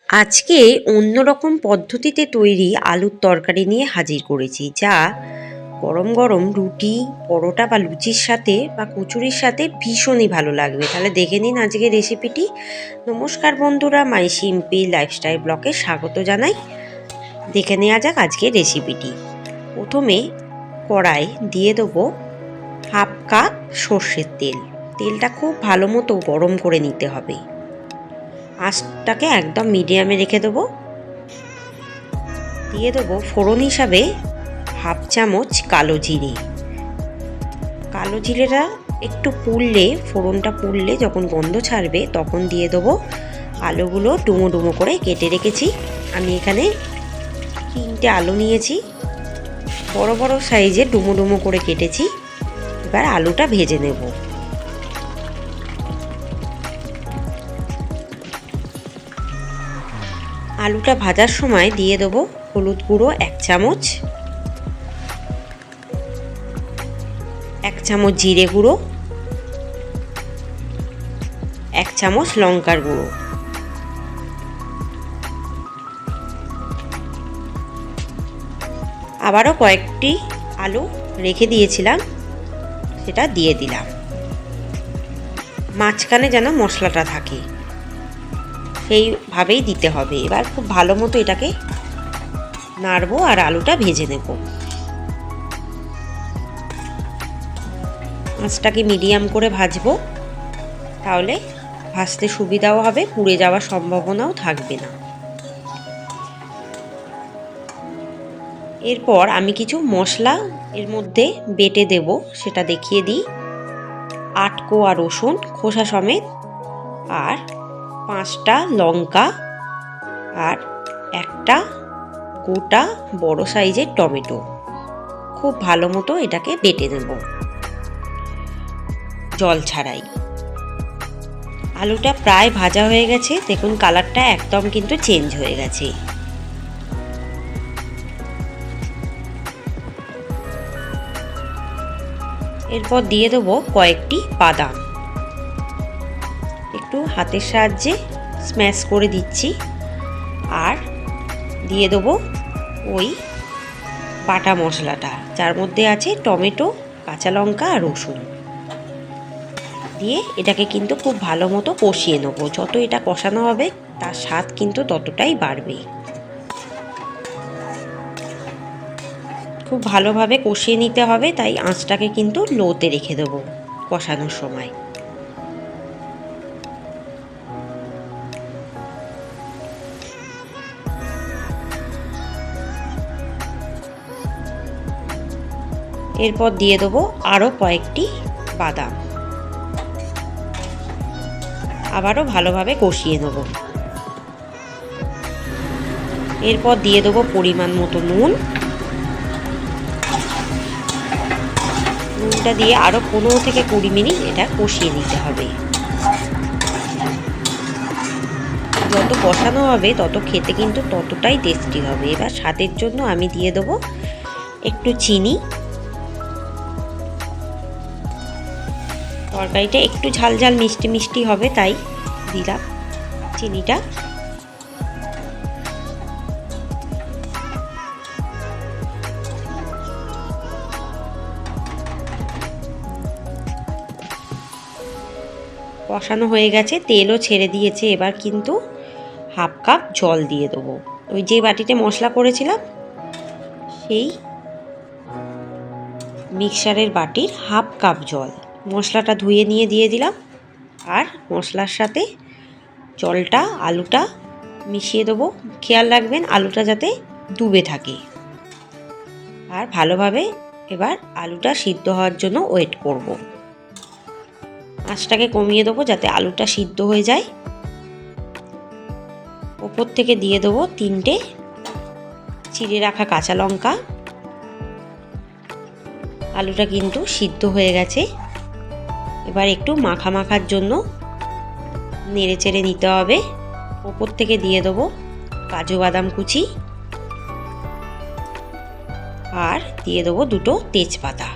আজকে অন্যরকম পদ্ধতিতে তৈরি আলুর তরকারি নিয়ে হাজির করেছি, যা গরম গরম রুটি, পরোটা বা লুচির সাথে বা কচুরির সাথে ভীষণই ভালো লাগবে। তাহলে দেখে নিন আজকের রেসিপিটি। নমস্কার বন্ধুরা, মাই সিম্পল লাইফস্টাইল ব্লগে স্বাগত জানাই। দেখে নেওয়া যাক আজকের রেসিপিটি। প্রথমে কড়াই দিয়ে দেবো হাফ কাপ সর্ষের তেল। তেলটা খুব ভালো মতো গরম করে নিতে হবে। আঁচটাকে একদম মিডিয়ামে রেখে দেবো। দিয়ে দেবো ফোড়ন হিসাবে হাফ চামচ কালো জিরে। কালো জিরেটা একটু পুড়লে, ফোড়নটা পুড়লে যখন গন্ধ ছাড়বে তখন দিয়ে দেবো আলুগুলো ডুমো ডুমো করে কেটে রেখেছি। আমি এখানে 3টে আলু নিয়েছি, বড় বড় সাইজে ডুমো ডুমো করে কেটেছি। এবার আলুটা ভেজে নেব। আলুটা ভাজার সময় দিয়ে দেবো হলুদ গুঁড়ো 1 চামচ, 1 চামচ জিরে গুঁড়ো, 1 চামচ লঙ্কার গুঁড়ো। আবারও কয়েকটি আলু রেখে দিয়েছিলাম, সেটা দিয়ে দিলাম। মাঝখানে যেন মশলাটা থাকে সেইভাবেই দিতে হবে। এবার খুব ভালো মতো এটাকে নাড়বো আর আলুটা ভেজে নেব। আঁচটাকে মিডিয়াম করে ভাজবো, তাহলে ভাজতে সুবিধাও হবে, পুড়ে যাওয়ার সম্ভাবনাও থাকবে না। এরপর আমি কিছু মশলা এর মধ্যে বেটে দেব, সেটা দেখিয়ে দিই। 8 কোয়া রসুন খোসা সমেত, আর 5টা লঙ্কা, আর একটা গোটা বড় সাইজের টমেটো। খুব ভালো মতো এটাকে বেটে নেব জল ছাড়াই। আলুটা প্রায় ভাজা হয়ে গেছে, দেখুন কালারটা একদম কিন্তু চেঞ্জ হয়ে গেছে। এরপর দিয়ে দেবো কয়েকটি বাদাম, একটু হাতের সাহায্যে স্ম্যাশ করে দিচ্ছি। আর দিয়ে দেবো ওই বাটা মশলাটা, যার মধ্যে আছে টমেটো, কাঁচা লঙ্কা আর রসুন। দিয়ে এটাকে কিন্তু খুব ভালো মতো কষিয়ে নেবো। যত এটা কষানো হবে তার স্বাদ কিন্তু ততটাই বাড়বে। খুব ভালোভাবে কষিয়ে নিতে হবে, তাই আঁচটাকে কিন্তু লোতে রেখে দেবো কষানোর সময়। এরপর দিয়ে দেবো আরও কয়েকটি বাদাম, আবারও ভালোভাবে কষিয়ে নেব। এরপর দিয়ে দেবো পরিমাণ মতো নুন। নুনটা দিয়ে আরও 15 থেকে 20 মিনিট এটা কষিয়ে নিতে হবে। যত কষানো হবে তত খেতে কিন্তু ততটাই টেস্টি হবে। এবার স্বাদের জন্য আমি দিয়ে দেবো একটু চিনি। তরকারিটা একটু ঝাল ঝাল মিষ্টি মিষ্টি হবে, তাই দিলাম চিনিটা। কষানো হয়ে গেছে, তেলও ছেড়ে দিয়েছে। এবার কিন্তু হাফ কাপ জল দিয়ে দেবো। ওই যে বাটিতে মশলা করেছিলাম সেই মিক্সারের বাটির হাফ কাপ জল, মশলাটা ধুয়ে নিয়ে দিয়ে দিলাম। আর মশলার সাথে জলটা, আলুটা মিশিয়ে দেবো। খেয়াল রাখবেন আলুটা যাতে ডুবে থাকে। আর ভালোভাবে এবার আলুটা সিদ্ধ হওয়ার জন্য ওয়েট করব। আঁচটাকে কমিয়ে দেবো যাতে আলুটা সিদ্ধ হয়ে যায়। ওপর থেকে দিয়ে দেবো 3টে চিড়ে রাখা কাঁচা লঙ্কা। আলুটা কিন্তু সিদ্ধ হয়ে গেছে। এবার একটু মাখা মাখার জন্য নেড়ে চেড়ে নিতে হবে। ওপর থেকে দিয়ে দেবো কাজু বাদাম কুচি, আর দিয়ে দেবো 2টো তেজপাতা।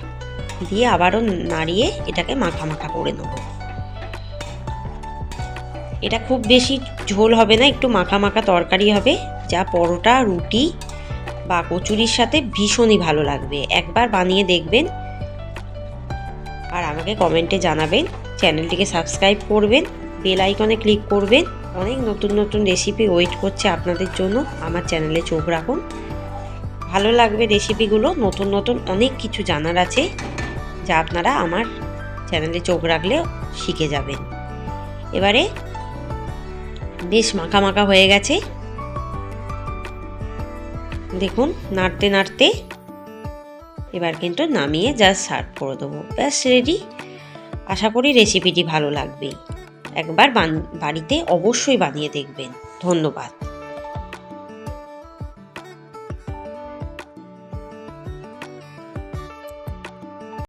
দিয়ে আবারও নাড়িয়ে এটাকে মাখা মাখা করে নেব। এটা খুব বেশি ঝোল হবে না, একটু মাখা মাখা তরকারি হবে, যা পরোটা, রুটি বা কচুরির সাথে ভীষণই ভালো লাগবে। একবার বানিয়ে দেখবেন আর আমাকে কমেন্টে জানাবেন। চ্যানেলটিকে সাবস্ক্রাইব করবেন, বেল আইকনে ক্লিক করবেন। অনেক নতুন নতুন রেসিপি ওয়েট করছে আপনাদের জন্য। আমার চ্যানেলে চোখ রাখুন, ভালো লাগবে রেসিপিগুলো। নতুন নতুন অনেক কিছু জানার আছে, যা আপনারা আমার চ্যানেলে চোখ রাখলে শিখে যাবেন। এবারে বেশ মাখা মাখা হয়ে গেছে, দেখুন নাড়তে নাড়তে। এবার কিন্তু নামিয়ে জাস্ট সার্ভ করে দেবো, ব্যাস রেডি। আশা করি রেসিপিটি ভালো লাগবে। একবার বাড়িতে অবশ্যই বানিয়ে দেখবেন। ধন্যবাদ।